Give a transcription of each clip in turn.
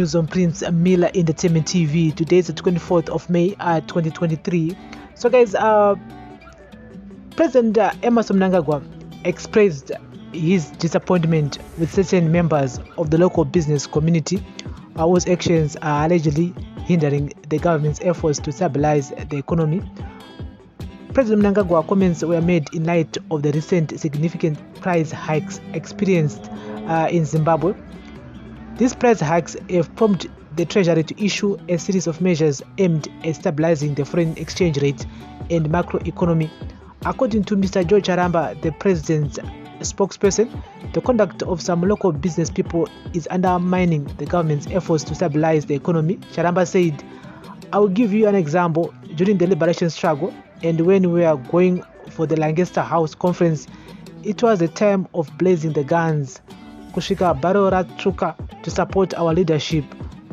News on Prince Miller Entertainment TV. Today is the 24th of May 2023. So guys, President Emmerson Mnangagwa expressed his disappointment with certain members of the local business community whose actions are allegedly hindering the government's efforts to stabilize the economy. President Mnangagwa comments were made in light of the recent significant price hikes experienced in Zimbabwe. These price hikes have prompted the Treasury to issue a series of measures aimed at stabilizing the foreign exchange rate and macroeconomy. According to Mr. George Charamba, the president's spokesperson, the conduct of some local business people is undermining the government's efforts to stabilize the economy. Charamba said, "I will give you an example. During the liberation struggle and when we were going for the Lancaster House conference, it was a time of blazing the guns. Kushika Barora Truka to support our leadership.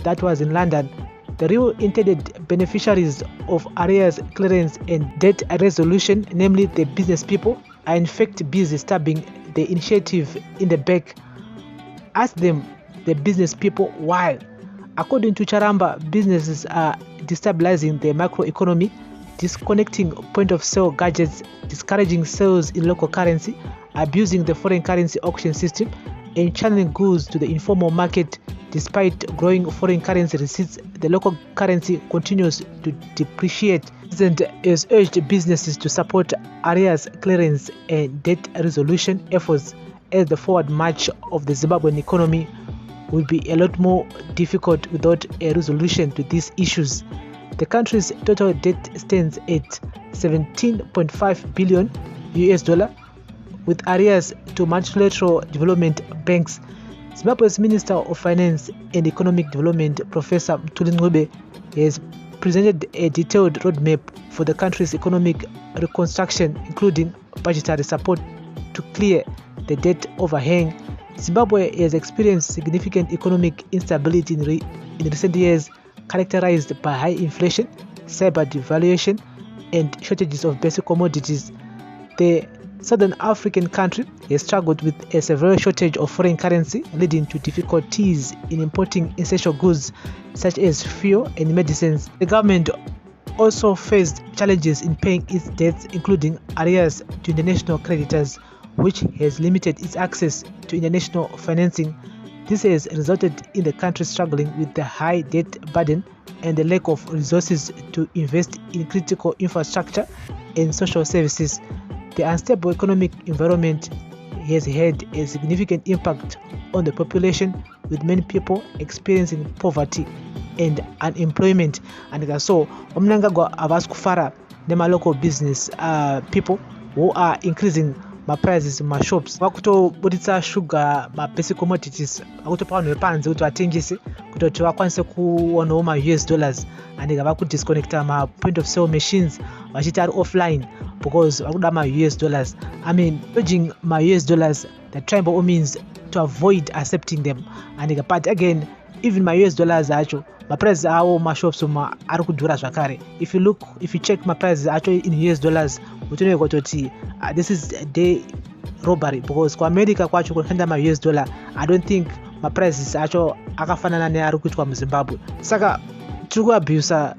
That was in London. The real intended beneficiaries of arrears clearance and debt resolution, namely the business people, are in fact busy stabbing the initiative in the back. Ask them, the business people, why." According to Charamba, businesses are destabilizing the macroeconomy, disconnecting point-of-sale gadgets, discouraging sales in local currency, abusing the foreign currency auction system, and channeling goods to the informal market. Despite growing foreign currency receipts, the local currency continues to depreciate. The president has urged businesses to support arrears clearance and debt resolution efforts, as the forward march of the Zimbabwean economy will be a lot more difficult without a resolution to these issues. The country's total debt stands at $17.5 billion US, with arrears to multilateral development banks. Zimbabwe's Minister of Finance and Economic Development, Professor Mnangagwa, has presented a detailed roadmap for the country's economic reconstruction, including budgetary support to clear the debt overhang. Zimbabwe has experienced significant economic instability in recent years, characterized by high inflation, cyber devaluation, and shortages of basic commodities. The Southern African country has struggled with a severe shortage of foreign currency, leading to difficulties in importing essential goods such as fuel and medicines. The government also faced challenges in paying its debts, including arrears to international creditors, which has limited its access to international financing. This has resulted in the country struggling with the high debt burden and the lack of resources to invest in critical infrastructure and social services. The unstable economic environment has had a significant impact on the population, with many people experiencing poverty and unemployment. And so, Mnangagwa avas kufara nema local business people who are increasing prices in my shops. Vakutobuditsa sugar, basic commodities, vakutopa vanhu vepanze kuti vatengese kuti vakwanise kuonawo ma-US, and vakudisconnecta ma-point of sale machines vachiti ari offline because vakuda ma-US. I mean, urging ma-US, the trying by all means to avoid accepting them. And but again, even my-US acho, my prices awo mashops ari kudhura zvakare. If you check my prices acho in US dollars, utonoeka kuti this is a day robbery, because kwa America kwacho kunoshanda ma-US, I don't think my prices acho akafanana neari kuitwa muZimbabwe. Saka tiri kuabuse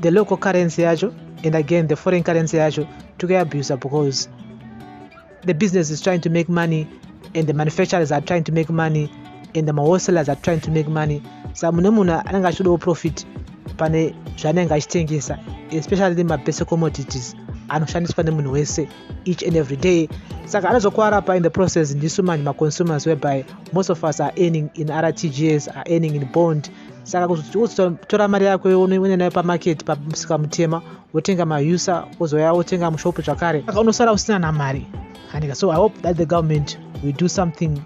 the local currency yacho, and again the foreign currency yacho tiri kuabuse because the business is trying to make money, and the manufacturers are trying to make money, and the wholesalers are trying to make money. So munhu anenge achidawo profit pane zvaanenge achitengesa, especially ma-basic commodities anoshandiswa nemunhu wese each and every day. Saka anozokuwara pa in the process ndisu manje ma-consumers, whereby most of us are earning in RTGS, are earning in bond. Saka kutora mari yako unoenda nayo pamarket pamusika mutema, wotenga mayusa, wozouya wotenga mushopu zvakare, saka unosara usina namari. So I hope that the government will do something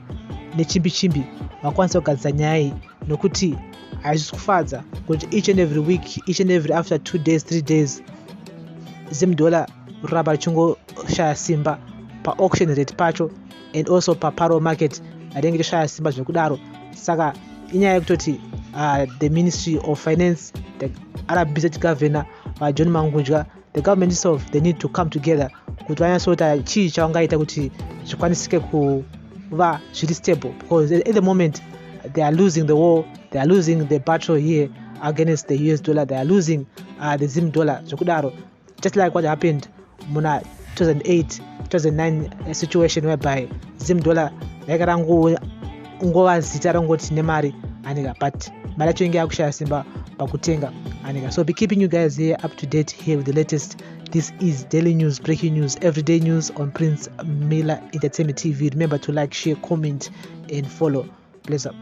nechimbi vakwanisa kugadzisa nyaya iyi, nokuti hazvisi kufadza kuti each and every week, each and every after 2 days 3 days $1 raba richingoshaya simba pa auction rate pacho, and also pa paro market rinenge richishaya simba zvekudaro. Saka inyaya yekutoti the Ministry of Finance, the Arab Business Governor John Mangudya, the government itself, they need to come together kuti vanyatsota chii chavangaita kuti zvikwanisike kuva zviri stable, because at the moment they are losing the war, they are losing the battle here against the US dollar, they are losing the Zim dollar. Just like what happened in 2008, 2009 situation whereby Zim dollar ngova zita rangoti nemari anika, but mari yacho inge yakushaya simba pakutenga anika. So be keeping you guys here up to date here with the latest. This is daily news, breaking news, everyday news on Prince Miller Entertainment TV. Remember to like, share, comment and follow. Bless up.